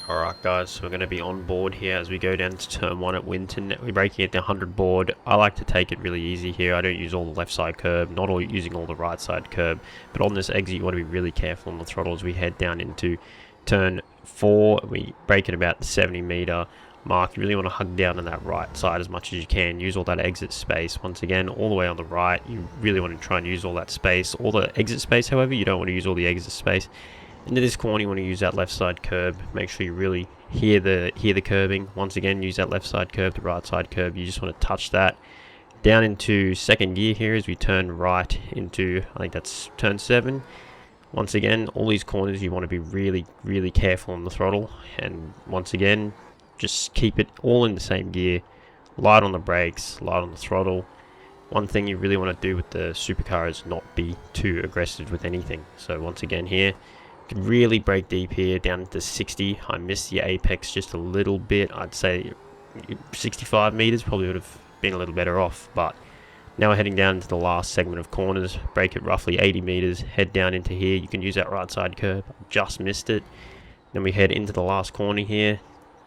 Alright guys, so we're going to be on board here as we go down to turn 1 at Winton. We're breaking it to 100 board. I like to take it really easy here. I don't use all the left side curb, not all using all the right side curb. But on this exit you want to be really careful on the throttle as we head down into turn 4. We break at about the 70 meter mark. You really want to hug down on that right side as much as you can. Use all that exit space. Once again, all the way on the right, you really want to try and use all that space. All the exit space, however, you don't want to use all the exit space. Into this corner, you want to use that left side curb. Make sure you really hear the curbing. Once again, use that left side curb, the right side curb. You just want to touch that. Down into second gear here as we turn right into, I think that's turn 7. Once again, all these corners you want to be really careful on the throttle. And once again, just keep it all in the same gear. Light on the brakes, light on the throttle. One thing you really want to do with the supercar is not be too aggressive with anything. So once again here, can really break deep here down to 60. I missed the apex just a little bit. I'd say 65 meters probably would have been a little better off, but now we're heading down into the last segment of corners. Break it roughly 80 meters, head down into here. You can use that right side curb. Just missed it. Then we head into the last corner here.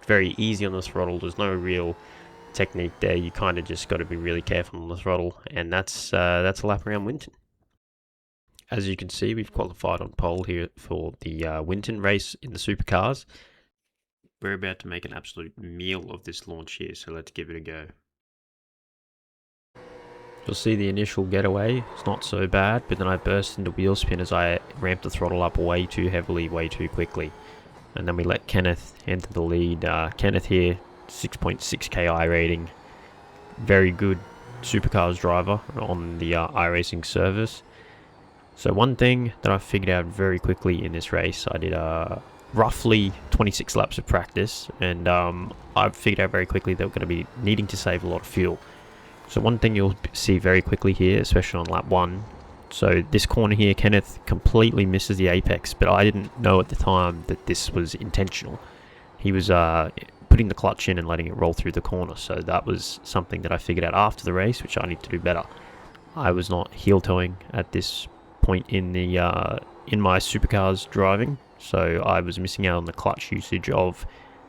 Very easy on the throttle. There's no real technique there. You kind of just got to be really careful on the throttle, and that's a lap around Winton. As you can see, we've qualified on pole here for the Winton race in the supercars. We're about to make an absolute meal of this launch here, so let's give it a go. You'll see the initial getaway, it's not so bad, but then I burst into wheel spin as I ramped the throttle up way too heavily, way too quickly. And then we let Kenneth enter the lead. Kenneth here, 6.6k iRating. Very good supercars driver on the iRacing service. So one thing that I figured out very quickly in this race, I did roughly 26 laps of practice, and I figured out very quickly that we're going to be needing to save a lot of fuel. So one thing you'll see very quickly here, especially on lap 1, so this corner here, Kenneth completely misses the apex, but I didn't know at the time that this was intentional. He was putting the clutch in and letting it roll through the corner, so that was something that I figured out after the race, which I need to do better. I was not heel toeing at this point in the in my supercars driving, so I was missing out on the clutch usage of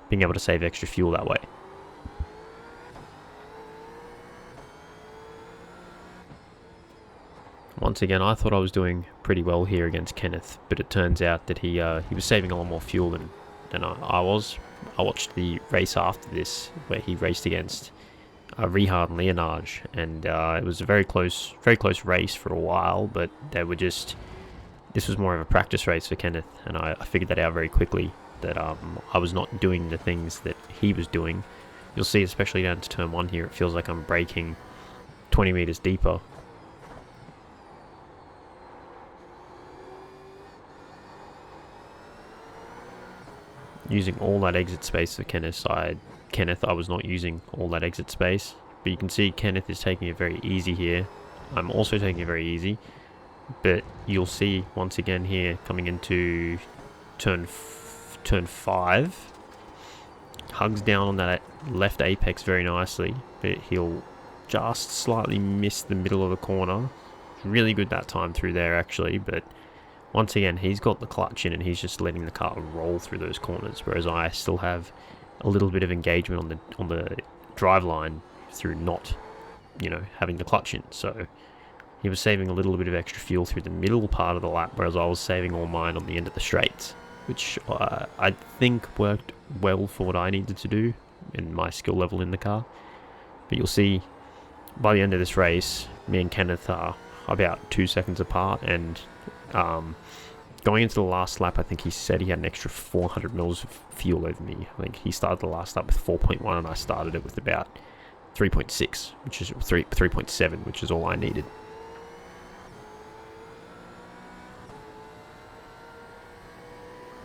being able to save extra fuel that way. Once again, I thought I was doing pretty well here against Kenneth, but it turns out that he was saving a lot more fuel than I was. I watched the race after this where he raced against Rihard and Leonard, and it was a very close race for a while, but this was more of a practice race for Kenneth, and I figured that out very quickly, that I was not doing the things that he was doing. You'll see, especially down to turn 1 here, it feels like I'm braking 20 meters deeper. Using all that exit space for Kenneth, I was not using all that exit space, but you can see Kenneth is taking it very easy here. I'm also taking it very easy, but you'll see once again here coming into turn 5, hugs down on that left apex very nicely, but he'll just slightly miss the middle of the corner. Really good that time through there actually, but once again he's got the clutch in and he's just letting the car roll through those corners, whereas I still have a little bit of engagement on the drive line through not, having the clutch in. So he was saving a little bit of extra fuel through the middle part of the lap, whereas I was saving all mine on the end of the straights, which I think worked well for what I needed to do in my skill level in the car. But you'll see by the end of this race, me and Kenneth are about 2 seconds apart, and going into the last lap, I think he said he had an extra 400 mils of fuel over me. I think he started the last lap with 4.1 and I started it with about 3.6, which is 3.7, which is all I needed.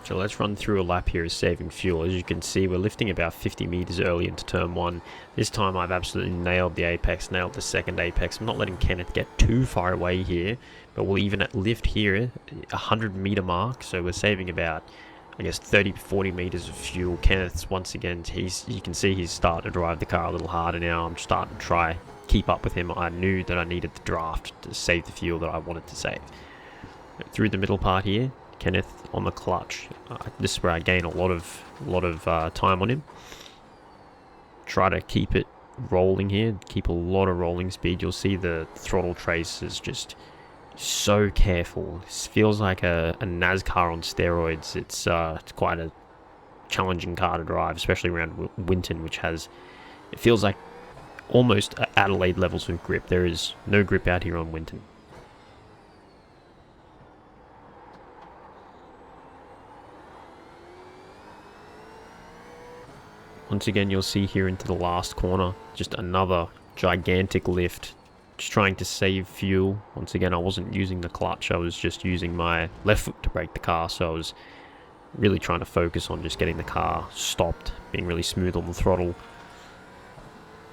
So let's run through a lap here as saving fuel. As you can see, we're lifting about 50 meters early into turn 1. This time I've absolutely nailed the apex, nailed the second apex. I'm not letting Kenneth get too far away here, but we'll even lift here 100 meter mark. So we're saving about, I guess, 30 to 40 meters of fuel. Kenneth's once again, you can see he's starting to drive the car a little harder now. I'm starting to try keep up with him. I knew that I needed the draft to save the fuel that I wanted to save. Through the middle part here, Kenneth on the clutch. This is where I gain a lot of time on him. Try to keep it rolling here, keep a lot of rolling speed. You'll see the throttle trace is just so careful. This feels like a NASCAR on steroids. It's quite a challenging car to drive, especially around Winton, which has, it feels like almost Adelaide levels of grip. There is no grip out here on Winton. Once again, you'll see here into the last corner, just another gigantic lift, just trying to save fuel. Once again, I wasn't using the clutch, I was just using my left foot to brake the car, so I was really trying to focus on just getting the car stopped, being really smooth on the throttle.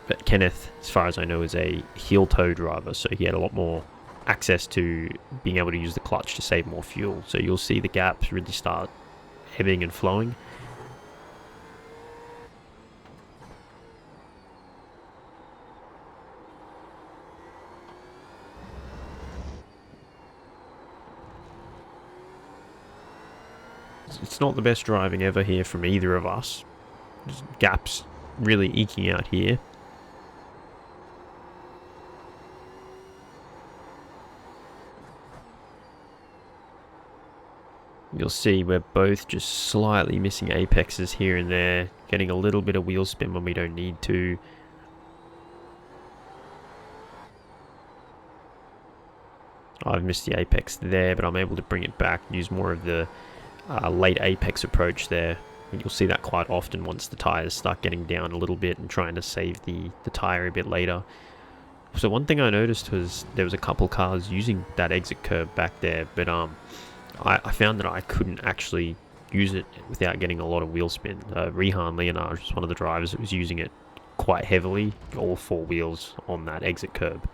But Kenneth, as far as I know, is a heel toe driver, so he had a lot more access to being able to use the clutch to save more fuel. So you'll see the gaps really start ebbing and flowing. It's not the best driving ever here from either of us. There's gaps really eking out here. You'll see we're both just slightly missing apexes here and there, getting a little bit of wheel spin when we don't need to. I've missed the apex there, but I'm able to bring it back, use more of the late apex approach there. And you'll see that quite often once the tires start getting down a little bit and trying to save the tire a bit later. So one thing I noticed was there was a couple cars using that exit curb back there, but I found that I couldn't actually use it without getting a lot of wheel spin. Rehan Leonard was one of the drivers that was using it quite heavily, all four wheels on that exit curb.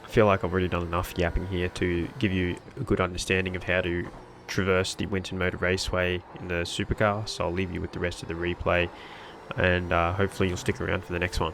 I feel like I've already done enough yapping here to give you a good understanding of how to traverse the Winton Motor Raceway in the supercar, so I'll leave you with the rest of the replay, and hopefully you'll stick around for the next one.